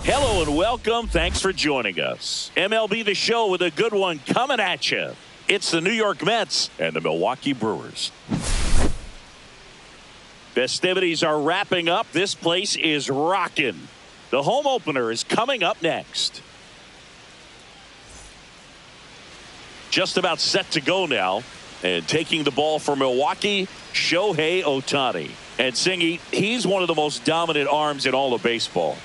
Hello and welcome. Thanks for joining us. MLB The Show with a good one coming at you. It's the New York Mets and the Milwaukee Brewers. Festivities are wrapping up. This place is rocking. The home opener is coming up next. Just about set to go now. And taking the ball for Milwaukee, Shohei Ohtani. And Singy, he's one of the most dominant arms in all of baseball.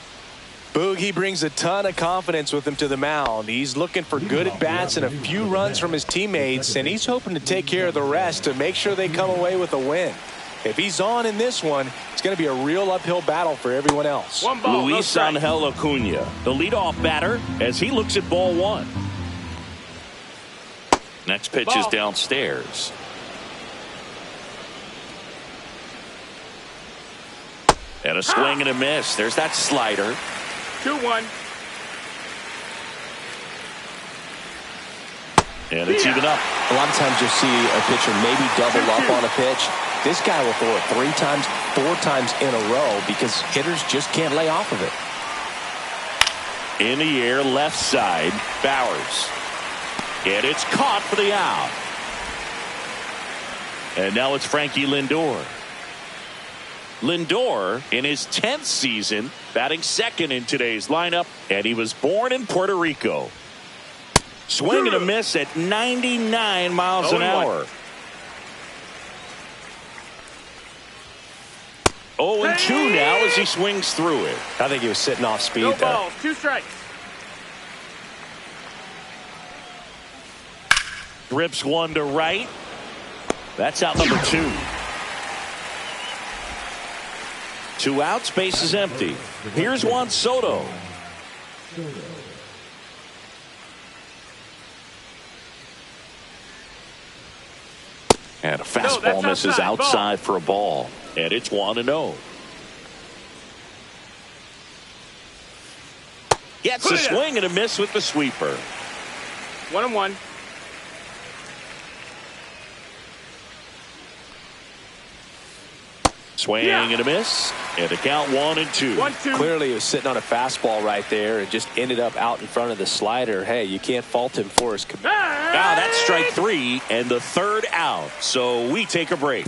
Boog, he brings a ton of confidence with him to the mound. He's looking for good at-bats and a few runs from his teammates, and he's hoping to take care of the rest to make sure they come away with a win. If he's on in this one, it's going to be a real uphill battle for everyone else. Luis Angel Acuna, the leadoff batter, as he looks at ball one. Next pitch is downstairs. And a swing and a miss. There's that slider. 2-1. And it's even up. A lot of times you'll see a pitcher maybe double up on a pitch. This guy will throw it 3 times, 4 times in a row because hitters just can't lay off of it. In the air, left side, Bowers. And it's caught for the out. And now it's Frankie Lindor. Lindor in his 10th season, batting second in today's lineup, and he was born in Puerto Rico. Swing and a miss at 99 miles an hour. 0-2 now as he swings through it. I think he was sitting off speed No there. ball, 2 strikes. Drips one to right. That's out number 2. 2 outs, base is empty. Here's Juan Soto. And a fastball misses outside for a ball. And it's 1-0. Gets a swing and a miss with the sweeper. 1-1. Swing and a miss. And a count 1-2. 1-2. Clearly he was sitting on a fastball right there and just ended up out in front of the slider. Hey, you can't fault him for his command. Now that's strike 3 and the 3rd out. So we take a break.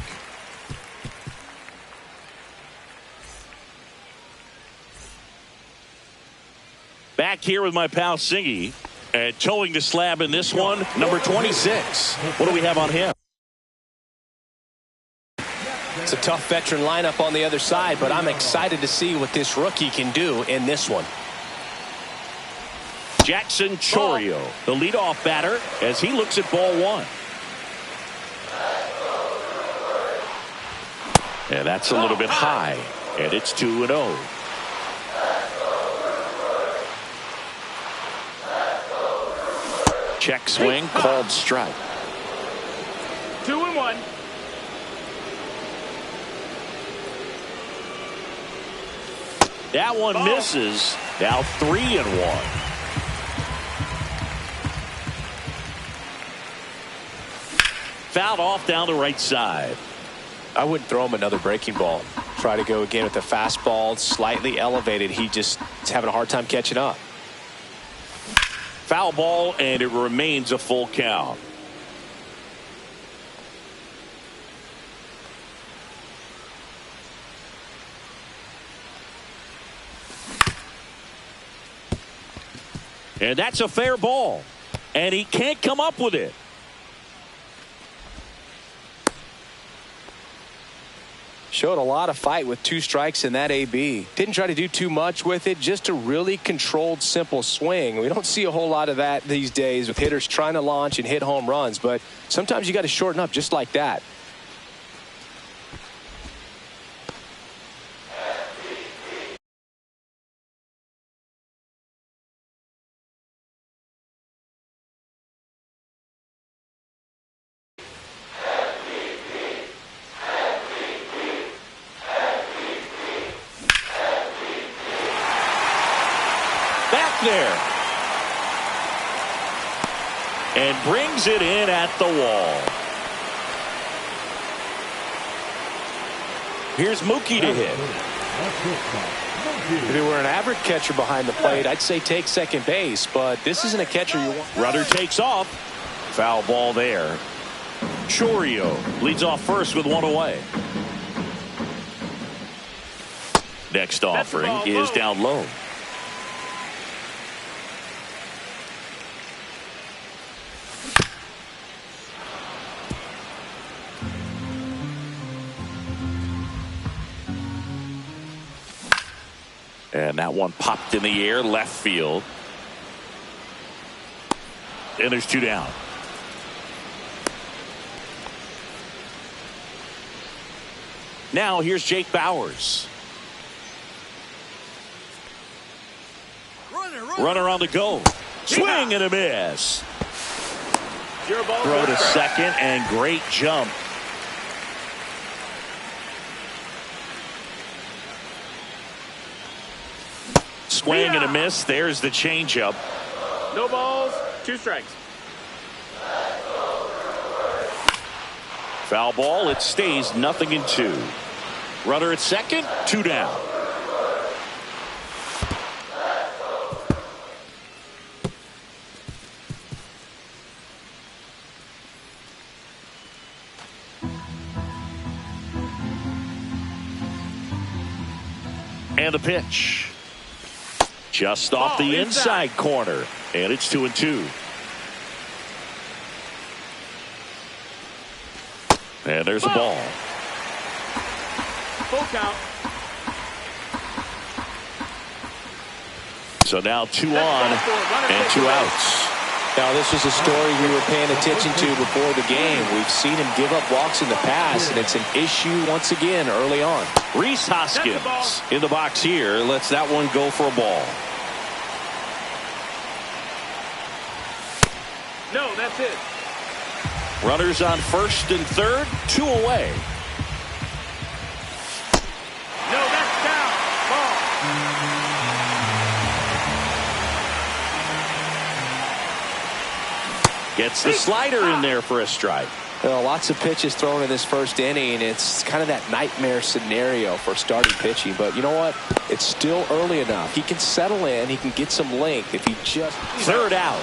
Back here with my pal Singy. And towing the slab in this one, number 26. What do we have on him? It's a tough veteran lineup on the other side, but I'm excited to see what this rookie can do in this one. Jackson Chourio, the leadoff batter, as he looks at ball one. And that's a little bit high, and it's 2-0. Check swing, called strike. 2-1. That one misses. Now 3-1. Fouled off down the right side. I wouldn't throw him another breaking ball. Try to go again with the fastball, slightly elevated. He just is having a hard time catching up. Foul ball, and it remains a full count. And that's a fair ball. And he can't come up with it. Showed a lot of fight with 2 strikes in that AB. Didn't try to do too much with it. Just a really controlled, simple swing. We don't see a whole lot of that these days with hitters trying to launch and hit home runs. But sometimes you got to shorten up just like that. There and brings it in at the wall. Here's Mookie to hit. If it were an average catcher behind the plate, I'd say take second base, but this isn't a catcher you want. Runner takes off. Foul ball there. Chorio leads off first with one away. Next offering is down low. And that one popped in the air, left field. And there's two down. Now here's Jake Bauers. Runner on the go. Swing and a miss. Throw to second and great jump. Swing and a miss. There's the changeup. No balls, 2 strikes. Foul ball. It stays 0-2. Runner at second. 2 down. And the pitch. Just off the inside corner. And it's 2-2. And there's a ball. Full count. So now 2 on and 2 outs. Now, this is a story we were paying attention to before the game. We've seen him give up walks in the past, and it's an issue once again early on. Rhys Hoskins in the box here. Lets that one go for a ball. No, that's it. Runners on first and third. 2 away. No, that's down. Ball. Gets the slider in there for a strike. Well, lots of pitches thrown in this first inning. It's kind of that nightmare scenario for starting pitching. But you know what? It's still early enough. He can settle in. He can get some length if he just... Third out.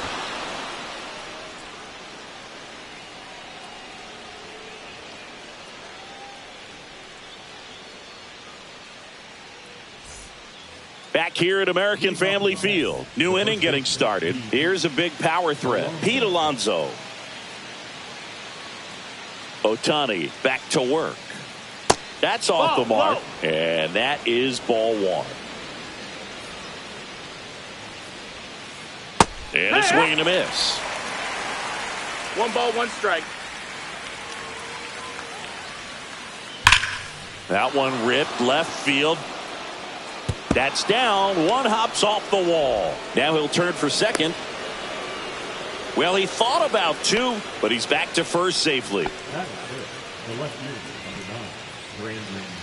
Back here at American Family Field. New inning getting started. Here's a big power threat. Pete Alonso. Ohtani back to work. That's off the mark. And that is ball 1. And a swing and a miss. 1 ball, 1 strike. That one ripped left field. That's down. One hops off the wall. Now he'll turn for second. Well, he thought about 2, but he's back to first safely.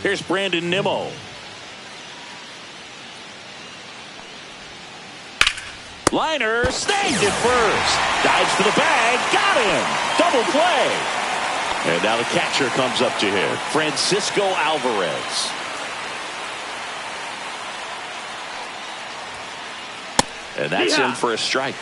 Here's Brandon Nimmo. Liner snagged it first. Dives to the bag. Got him. Double play. And now the catcher comes up to him. Francisco Alvarez. And that's in for a strike.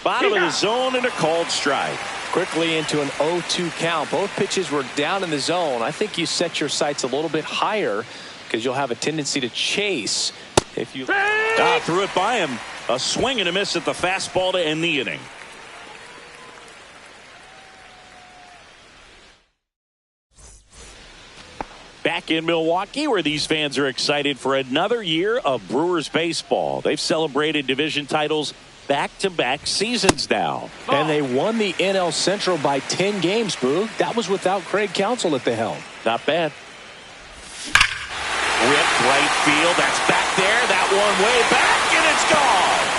Bottom of the zone and a called strike. Quickly into an 0-2 count. Both pitches were down in the zone. I think you set your sights a little bit higher because you'll have a tendency to chase if you... Threw it by him. A swing and a miss at the fastball to end the inning. Back in Milwaukee, where these fans are excited for another year of Brewers baseball. They've celebrated division titles back-to-back seasons now. And they won the NL Central by 10 games, Boog. That was without Craig Counsell at the helm. Not bad. Ripped right field. That's back there. That one way back, and it's gone.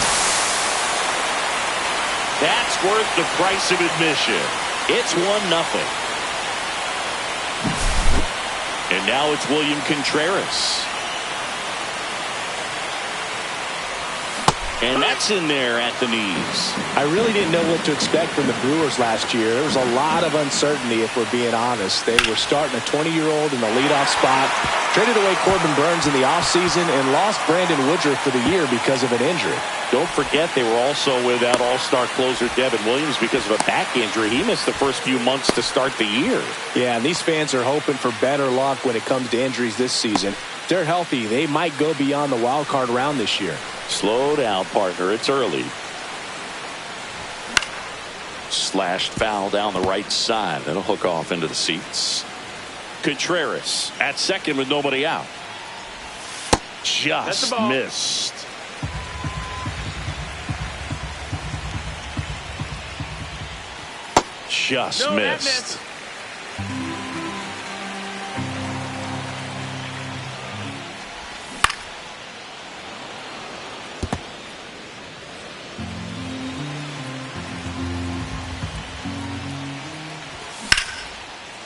That's worth the price of admission. It's 1-0. And now it's William Contreras. And that's in there at the knees. I really didn't know what to expect from the Brewers last year. There was a lot of uncertainty, if we're being honest. They were starting a 20-year-old in the leadoff spot, traded away Corbin Burns in the offseason, and lost Brandon Woodruff for the year because of an injury. Don't forget they were also without all-star closer Devin Williams because of a back injury. He missed the first few months to start the year. Yeah, and these fans are hoping for better luck when it comes to injuries this season. If they're healthy, they might go beyond the wild card round this year. Slow down, partner. It's early. Slashed foul down the right side. That'll hook off into the seats. Contreras at second with nobody out. Just missed. Just missed.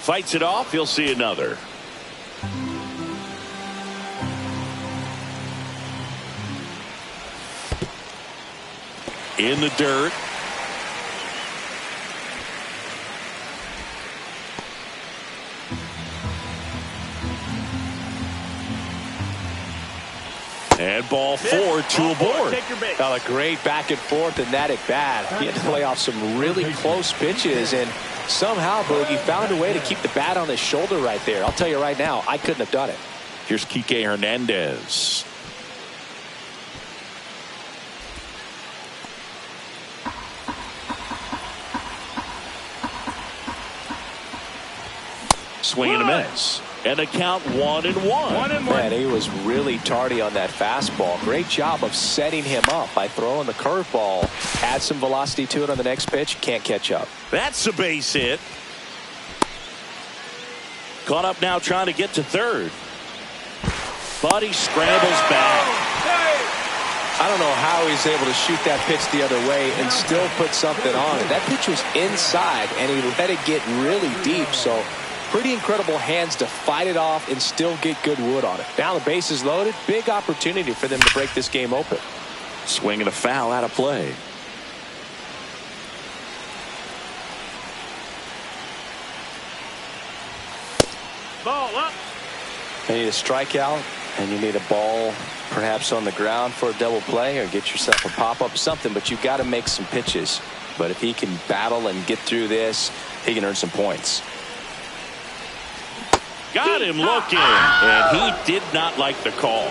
Fights it off. He'll see another. In the dirt. And ball four, two aboard. A great back and forth in that at bat. He had to play off some really close pitches, and somehow Boogie found a way to keep the bat on his shoulder right there. I'll tell you right now, I couldn't have done it. Here's Kike Hernandez. Swing and a miss. And the count 1-1. Man, he was really tardy on that fastball. Great job of setting him up by throwing the curveball. Add some velocity to it on the next pitch. Can't catch up. That's a base hit. Caught up now trying to get to third. But he scrambles back. I don't know how he's able to shoot that pitch the other way and still put something on it. That pitch was inside, and he let it get really deep. So pretty incredible hands to fight it off and still get good wood on it. Now the base is loaded. Big opportunity for them to break this game open. Swing and a foul out of play. Ball up. You need a strikeout, and you need a ball perhaps on the ground for a double play, or get yourself a pop-up, something, but you've got to make some pitches. But if he can battle and get through this, he can earn some points. Got him looking, and he did not like the call.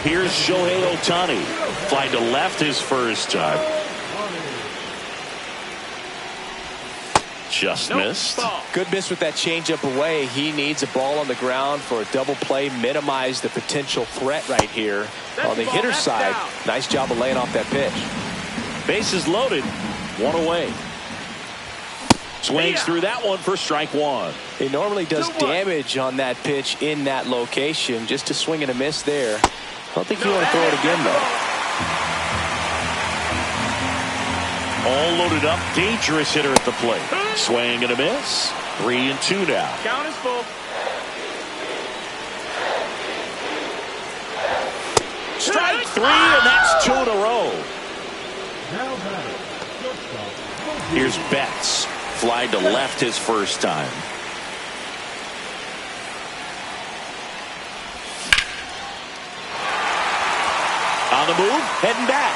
Here's Shohei Ohtani. Fly to left his first time. Just missed. Good miss with that changeup away. He needs a ball on the ground for a double play. Minimize the potential threat right here on the hitter's side. Nice job of laying off that pitch. Bases loaded. One away. Swings through that one for strike one. He normally does damage on that pitch in that location. Just a swing and a miss there. I don't think you want to throw it again, though. All loaded up. Dangerous hitter at the plate. Swing and a miss. 3-2 now. Count is full. Strike three, and that's 2 in a row. Here's Betts. Fly to left his first time. On the move, heading back.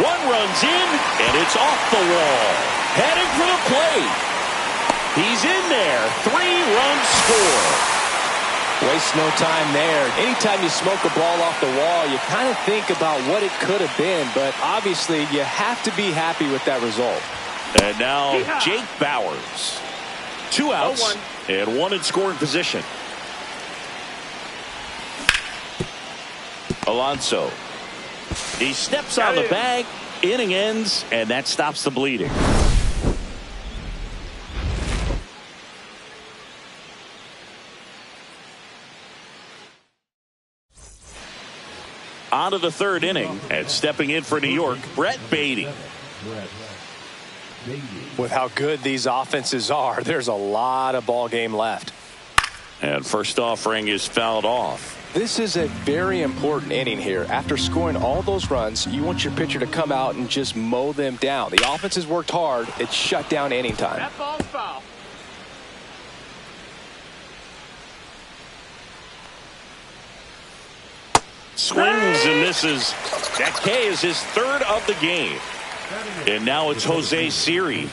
One runs in, and it's off the wall. Heading for the plate. He's in there. 3-run score. Waste no time there. Anytime you smoke a ball off the wall, you kind of think about what it could have been, but obviously you have to be happy with that result. And now Jake Bauers. 2 outs and 1 in scoring position. Alonso. He steps on the bag. Inning ends, and that stops the bleeding. On to the third inning, and stepping in for New York, Brett Beatty. With how good these offenses are, there's a lot of ball game left. And first offering is fouled off. This is a very important inning here. After scoring all those runs, you want your pitcher to come out and just mow them down. The offense has worked hard. It's shut down inning time. That ball's foul. Swings and misses. That K is his third of the game. And now it's Jose Siri.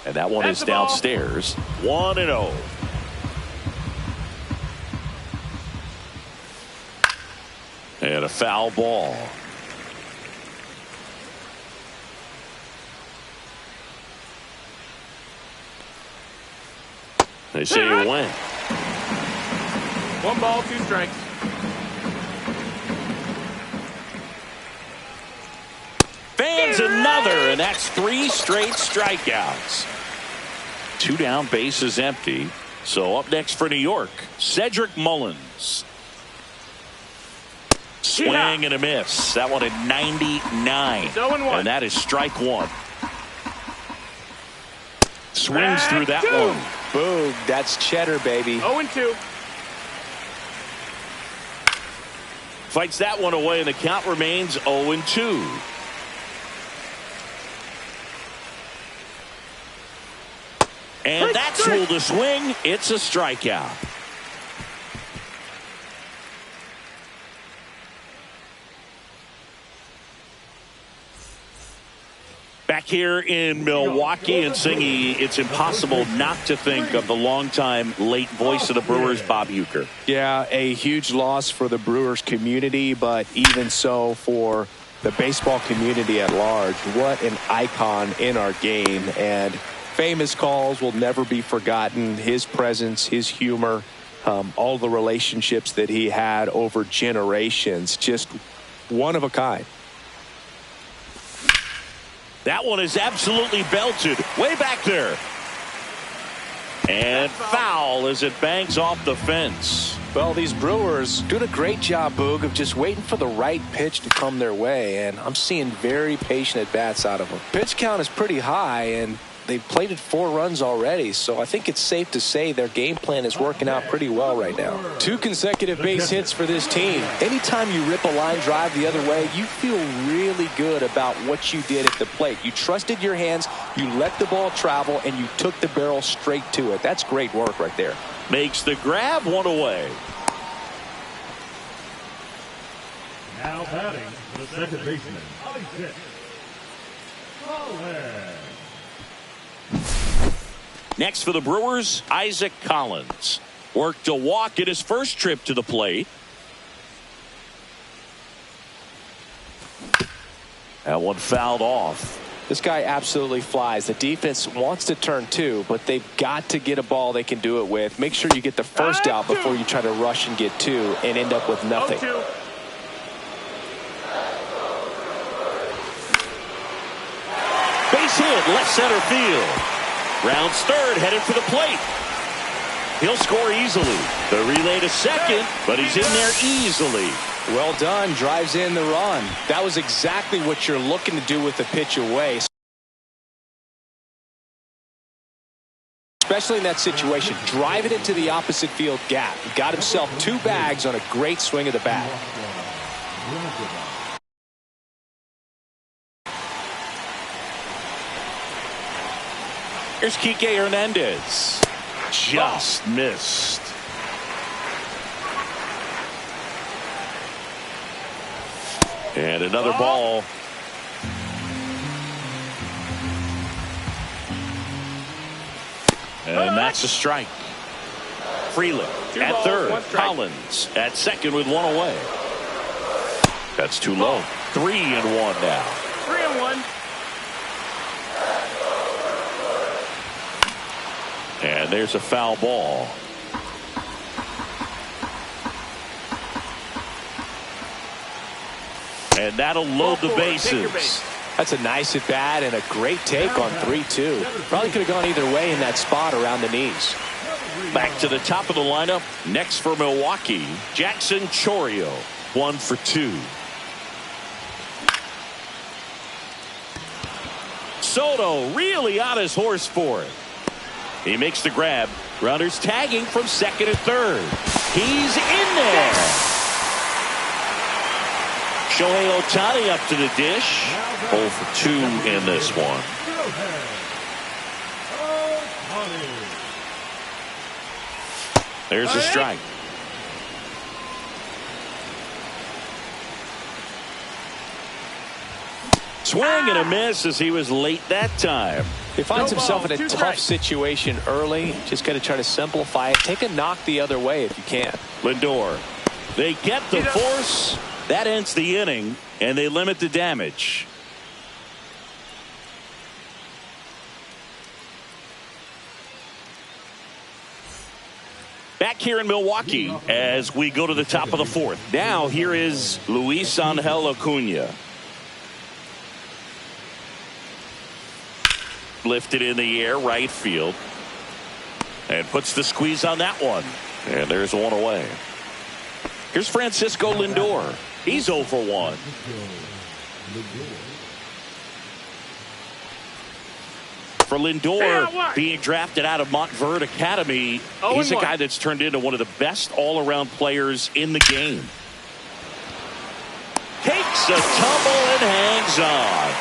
And that one is downstairs. 1-0. And a foul ball. They say it went. 1 ball, 2 strikes. Fans another, and that's 3 straight strikeouts. 2 down, bases empty. So up next for New York, Cedric Mullins. Swing and a miss. That one at 99. And that is strike 1. Swings through that one. Boom, that's cheddar, baby. 0-2. Fights that one away, and the count remains 0-2. And that's ruled a swing. It's a strikeout. Back here in Milwaukee, and Singy, it's impossible not to think of the longtime late voice of the Brewers, Bob Uecker. Yeah, a huge loss for the Brewers community, but even so for the baseball community at large. What an icon in our game, and famous calls will never be forgotten. His presence, his humor, all the relationships that he had over generations, just one of a kind. That one is absolutely belted way back there. And foul as it banks off the fence. Well, these Brewers doing a great job, Boog, of just waiting for the right pitch to come their way, and I'm seeing very patient at-bats out of them. Pitch count is pretty high, and they've plated 4 runs already, so I think it's safe to say their game plan is working out pretty well right now. 2 consecutive base hits for this team. Anytime you rip a line drive the other way, you feel really good about what you did at the plate. You trusted your hands, you let the ball travel, and you took the barrel straight to it. That's great work right there. Makes the grab, 1 away. Now batting, the second baseman, Next for the Brewers, Isaac Collins. Worked a walk in his first trip to the plate. That one fouled off. This guy absolutely flies. The defense wants to turn 2, but they've got to get a ball they can do it with. Make sure you get the first out before you try to rush and get 2 and end up with nothing. Base hit, left center field. Rounds third, headed for the plate. He'll score easily. The relay to second, but he's in there easily. Well done. Drives in the run. That was exactly what you're looking to do with the pitch away. Especially in that situation. Drive it into the opposite field gap. He got himself 2 bags on a great swing of the bat. Here's Kike Hernandez. Just missed. And another ball. And that's a strike. Freeland at third. Collins at second with 1 away. That's too low. 3-1 now. 3-1. And there's a foul ball. And that'll load the bases. That's a nice at bat and a great take on 3-2. Probably could have gone either way in that spot around the knees. Back to the top of the lineup. Next for Milwaukee, Jackson Chourio. 1 for 2. Soto really on his horse for it. He makes the grab. Runners tagging from second and third. He's in there. Shohei Ohtani up to the dish. 0 for 2 in this one. There's a strike. Swing and a miss as he was late that time. He finds himself in a tough situation early. Just got to try to simplify it. Take a knock the other way if you can. Lindor. They get the force. That ends the inning, and they limit the damage. Back here in Milwaukee as we go to the top of the fourth. Now here is Luis Angel Acuna. Lifted in the air, right field. And puts the squeeze on that one. And there's one away. Here's Francisco Lindor. He's 0 for 1. For Lindor, being drafted out of Montverde Academy, he's a guy that's turned into one of the best all-around players in the game. Takes a tumble and hangs on.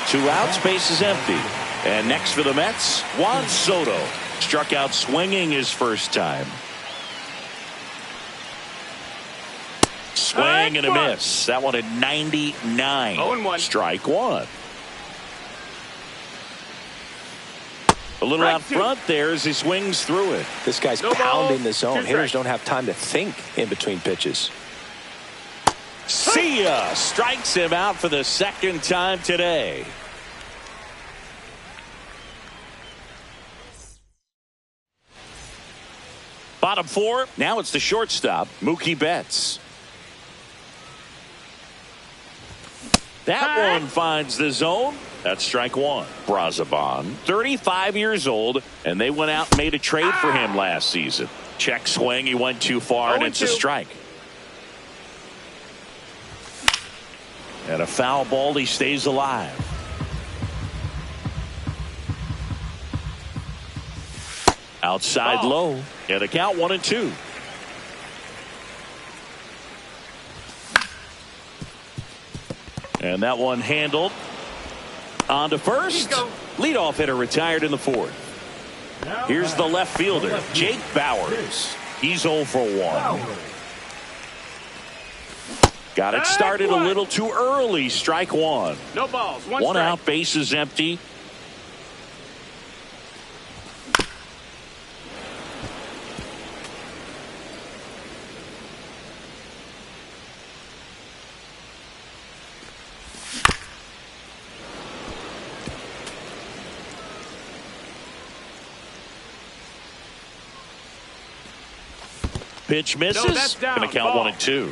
2 outs, base is empty. And next for the Mets, Juan Soto. Struck out swinging his first time. Swing and a miss. That one at 99. 0-1. Strike 1. A little out front there as he swings through it. This guy's pounding the zone. Hitters don't have time to think in between pitches. See ya. Strikes him out for the second time today. Bottom 4. Now it's the shortstop, Mookie Betts. That one finds the zone. That's strike 1. Brazoban, 35 years old, and they went out and made a trade for him last season. Check swing. He went too far, and it's a strike. And a foul ball. He stays alive. Outside low. And a count 1-2. And that one handled. On to first. Leadoff hitter retired in the 4th. Here's the left fielder, Jake Bauers. He's 0 for 1. Got it started a little too early. Strike 1. No balls. One out, base is empty. Pitch misses. Going to count 1-2.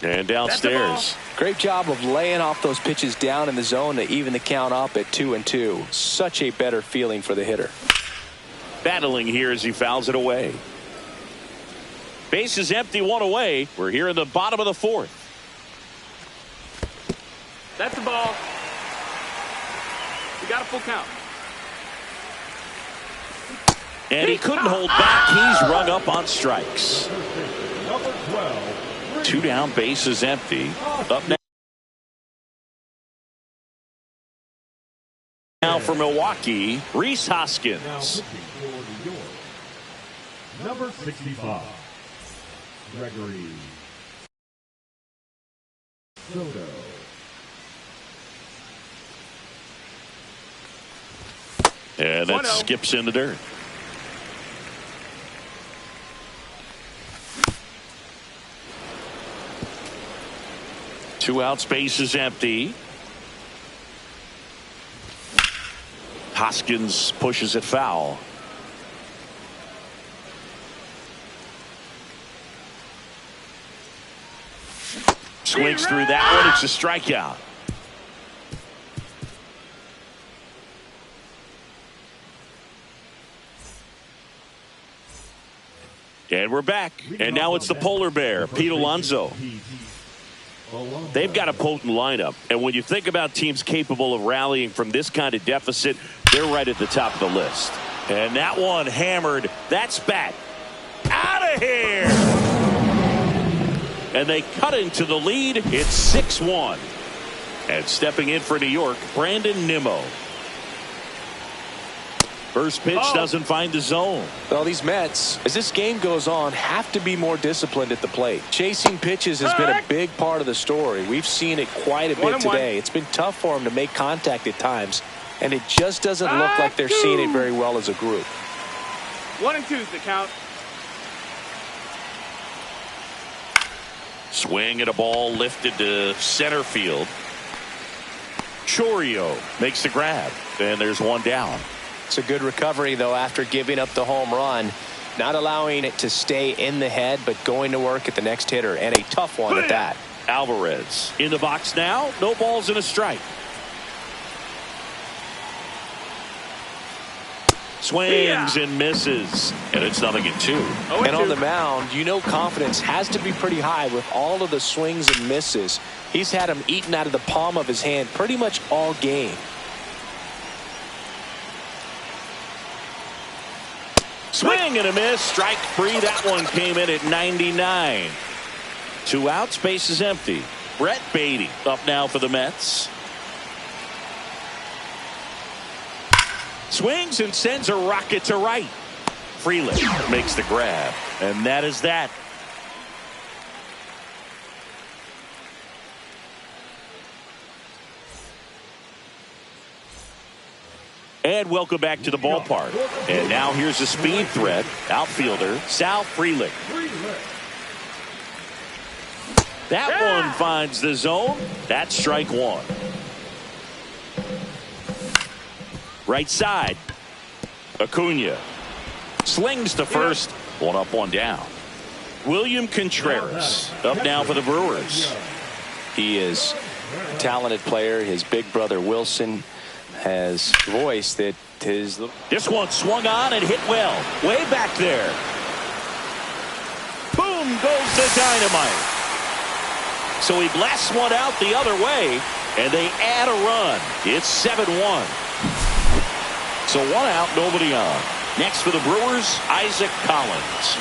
And downstairs. Great job of laying off those pitches down in the zone to even the count up at 2-2. Such a better feeling for the hitter. Battling here as he fouls it away. Base is empty, 1 away. We're here in the bottom of the 4th. That's the ball. We got a full count. And he couldn't hold back. He's rung up on strikes. 2 down, base is empty. Up now for Milwaukee, Rhys Hoskins. Number 65, Gregory Soto. And that skips in the dirt. Two outs, base is empty. Hoskins pushes it foul. Swings through that one. It's a strikeout. And we're back. And now it's the polar bear, Pete Alonso. They've got a potent lineup, and when you think about teams capable of rallying from this kind of deficit, they're right at the top of the list. And that one hammered. That's back. Out of here! And they cut into the lead. It's 6-1. And stepping in for New York, Brandon Nimmo. First pitch doesn't find the zone. Well, these Mets, as this game goes on, have to be more disciplined at the plate. Chasing pitches has been a big part of the story. We've seen it quite a bit today. It's been tough for them to make contact at times, and it just doesn't look like they're seeing it very well as a group. 1-2 is the count. Swing at a ball lifted to center field. Chorio makes the grab, and there's one down. It's a good recovery, though, after giving up the home run. Not allowing it to stay in the head, but going to work at the next hitter, and a tough one at that. Alvarez in the box now. No balls and a strike. Swings and misses, and it's 0-2. And on the mound, you know confidence has to be pretty high with all of the swings and misses. He's had them eaten out of the palm of his hand pretty much all game. Swing and a miss. Strike three. That one came in at 99. 2 outs. Base is empty. Brett Beatty up now for the Mets. Swings and sends a rocket to right. Freeland makes the grab. And that is that. And welcome back to the ballpark. And now here's a speed threat. Outfielder Sal Freeland. That one finds the zone. That's strike one. Right side. Acuna slings to first. One up, one down. William Contreras up now for the Brewers. He is a talented player. His big brother Wilson has voiced that his... This one swung on and hit well. Way back there. Boom goes the dynamite. So he blasts one out the other way, and they add a run. It's 7-1. So 1 out, nobody on. Next for the Brewers, Isaac Collins.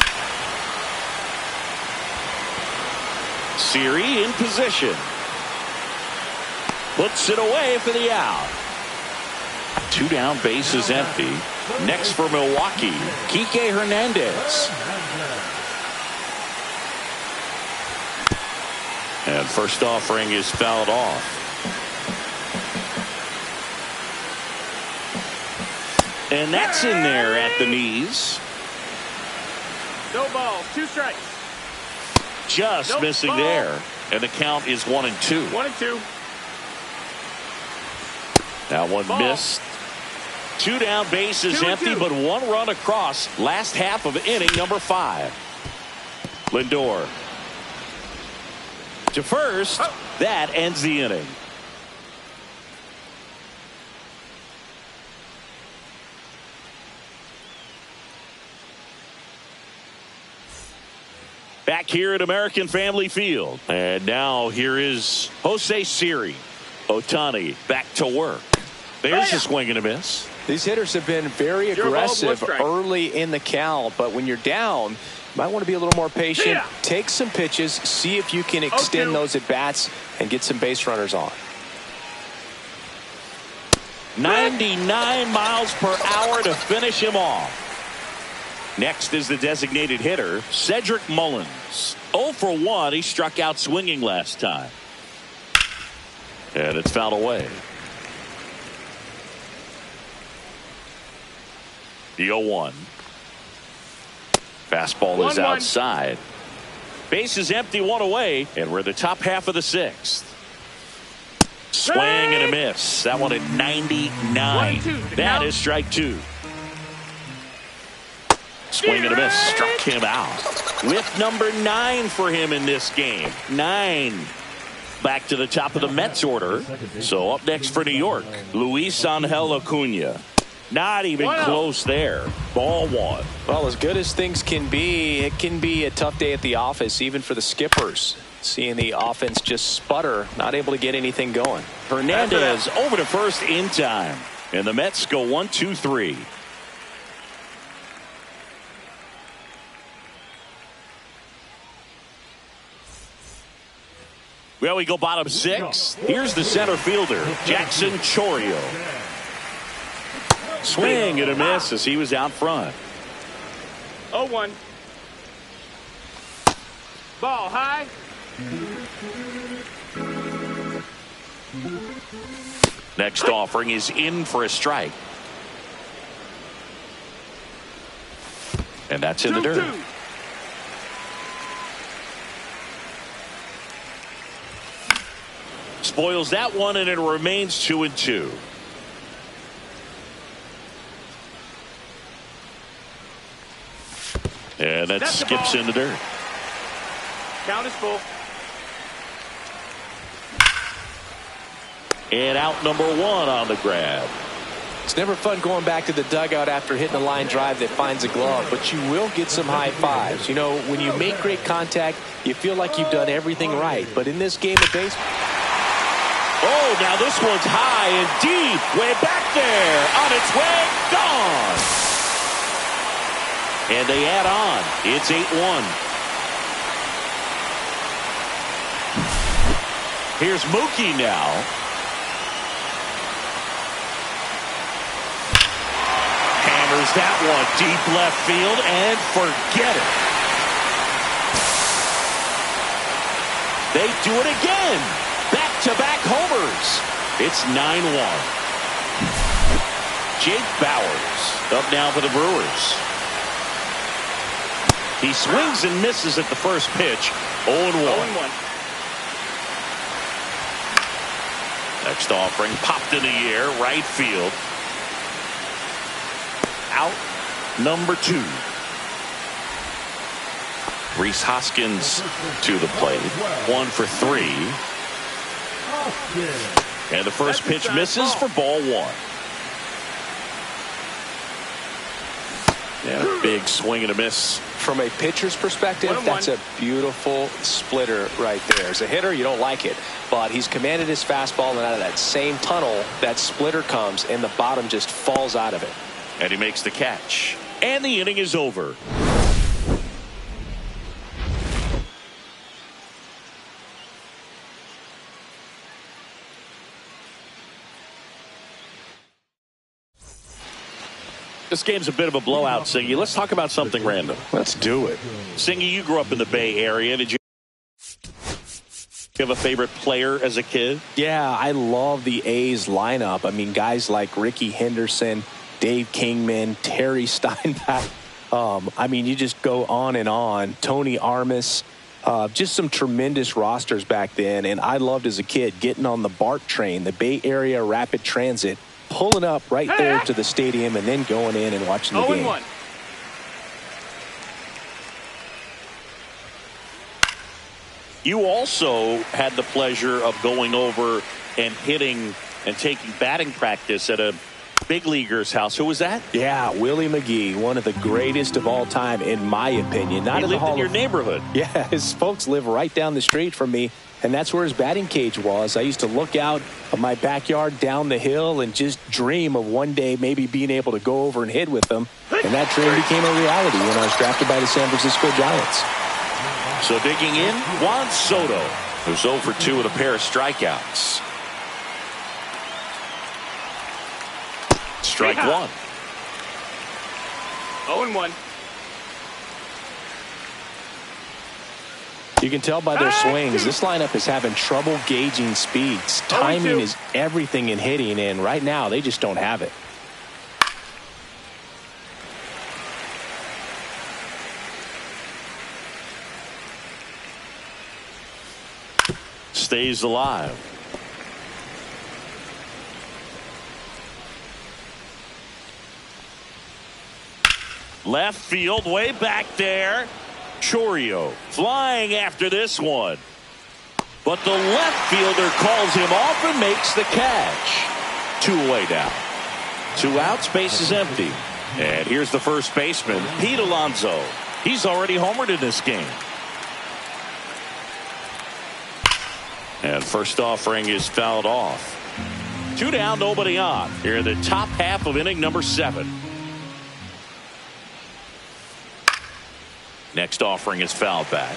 Siri in position. Puts it away for the out. 2 down, base is empty. Next for Milwaukee, Kike Hernandez. And first offering is fouled off. And that's in there at the knees. No balls, 2 strikes. Just missing there. And the count is 1-2. 1-2. That one missed. 2 down, base is empty, but 1 run across. Last half of inning number 5. Lindor to first. That ends the inning. Back here at American Family Field. And now here is Jose Siri. Ohtani back to work. There's a swing and a miss. These hitters have been very aggressive early in the count, but when you're down, you might want to be a little more patient. Take some pitches, see if you can extend those at bats and get some base runners on. 99 miles per hour to finish him off. Next is the designated hitter, Cedric Mullins. 0 for 1. He struck out swinging last time. And it's fouled away. The 0-1. Fastball is outside. Base is empty, 1 away, and we're in the top half of the 6th. Swing and a miss. That one at 99. That is strike 2. Swing and a miss. Struck him out. With number 9 for him in this game. 9. Back to the top of the Mets order. So up next for New York, Luis Angel Acuna. Not even close there. Ball one. Well, as good as things can be, it can be a tough day at the office, even for the skippers. Seeing the offense just sputter, not able to get anything going. Hernandez over to first in time. And the Mets go 1-2-3. Well, we go bottom six. Here's the center fielder, Jackson Chourio. Swing and a miss as he was out front. 0-1. Ball high. Next offering is in for a strike. And that's in the dirt. 2-2. Spoils that one, and it remains 2-2. And that skips in the dirt. Count is full. And out number one on the grab. It's never fun going back to the dugout after hitting a line drive that finds a glove, but you will get some high fives. You know, when you make great contact, you feel like you've done everything right. But in this game of baseball... Oh, now this one's high and deep. Way back there. On its way. Gone. And they add on. It's 8-1. Here's Mookie now. Hammers that one deep left field and forget it. They do it again. Back-to-back homers. It's 9-1. Jake Bauers up now for the Brewers. He swings and misses at the first pitch. 0-1. Next offering popped in the air, right field. Out number 2. Rhys Hoskins to the plate. 1 for 3. And the first pitch misses for ball 1. And a big swing and a miss. From a pitcher's perspective, that's a beautiful splitter right there. As a hitter, you don't like it, but he's commanded his fastball, and out of that same tunnel, that splitter comes, and the bottom just falls out of it. And he makes the catch. And the inning is over. This game's a bit of a blowout, Singy. Let's talk about something random. Let's do it. Singy, you grew up in the Bay Area. Did you have a favorite player as a kid? Yeah, I love the A's lineup. I mean, guys like Ricky Henderson, Dave Kingman, Terry Steinbach. I mean, you just go on and on. Tony Armas. Just some tremendous rosters back then. And I loved as a kid getting on the BART train, the Bay Area Rapid Transit, pulling up right there to the stadium and then going in and watching the game. 0-1. You also had the pleasure of going over and hitting and taking batting practice at a big leaguer's house. Who was that? Yeah, Willie McGee, one of the greatest of all time, in my opinion. He lived in your neighborhood. Yeah, his folks live right down the street from me, and that's where his batting cage was. I used to look out of my backyard down the hill and just dream of one day maybe being able to go over and hit with them. And that dream became a reality when I was drafted by the San Francisco Giants. So digging in, Juan Soto, who's 0 for 2 with a pair of strikeouts. Strike 1. 0-1. You can tell by their swings, this lineup is having trouble gauging speeds. Timing is everything in hitting, and right now they just don't have it. Stays alive. Left field, way back there. Chourio flying after this one. But the left fielder calls him off and makes the catch. 2 away now. 2 outs, base is empty. And here's the first baseman, Pete Alonso. He's already homered in this game. And first offering is fouled off. 2 down, nobody on. Here in the top half of inning number 7. Next offering is fouled back.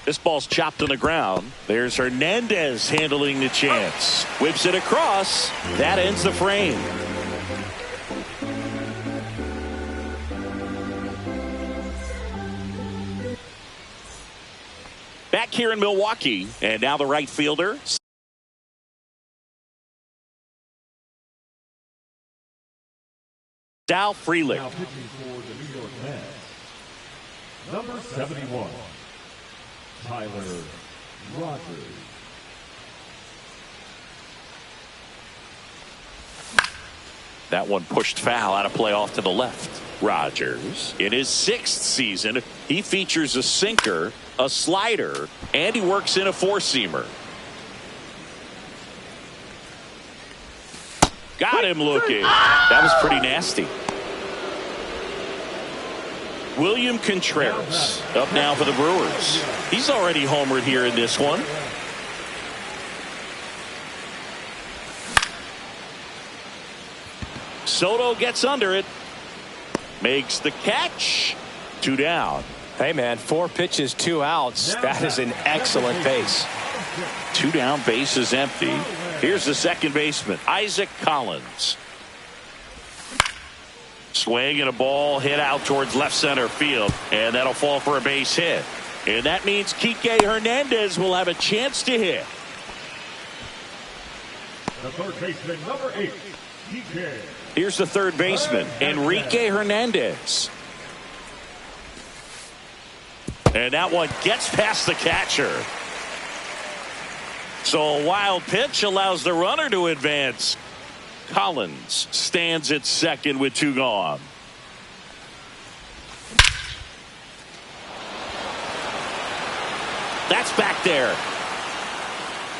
This ball's chopped on the ground. There's Hernandez handling the chance. Whips it across. That ends the frame. Back here in Milwaukee. And now the right fielder. Sal Frelick. Now pitching for the New York Mets, number 71, Tyler Rogers. That one pushed foul out of play off to the left. Rogers, in his 6th season, he features a sinker, a slider, and he works in a 4-seamer. Got him looking. That was pretty nasty. William Contreras up now for the Brewers. He's already homered here in this one. Soto gets under it. Makes the catch. 2 down. Hey, man, 4 pitches, 2 outs. That is an excellent pace. 2 down, base is empty. Here's the second baseman, Isaac Collins. Swing and a ball hit out towards left center field, and that'll fall for a base hit. And that means Kike Hernandez will have a chance to hit. The third baseman, number 8, Kike. Here's the third baseman, Enrique Hernandez. And that one gets past the catcher. So a wild pitch allows the runner to advance. Collins stands at second with 2 gone. That's back there.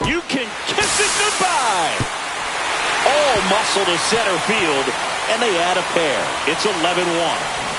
You can kiss it goodbye. All muscle to center field, and they add a pair. It's 11-1.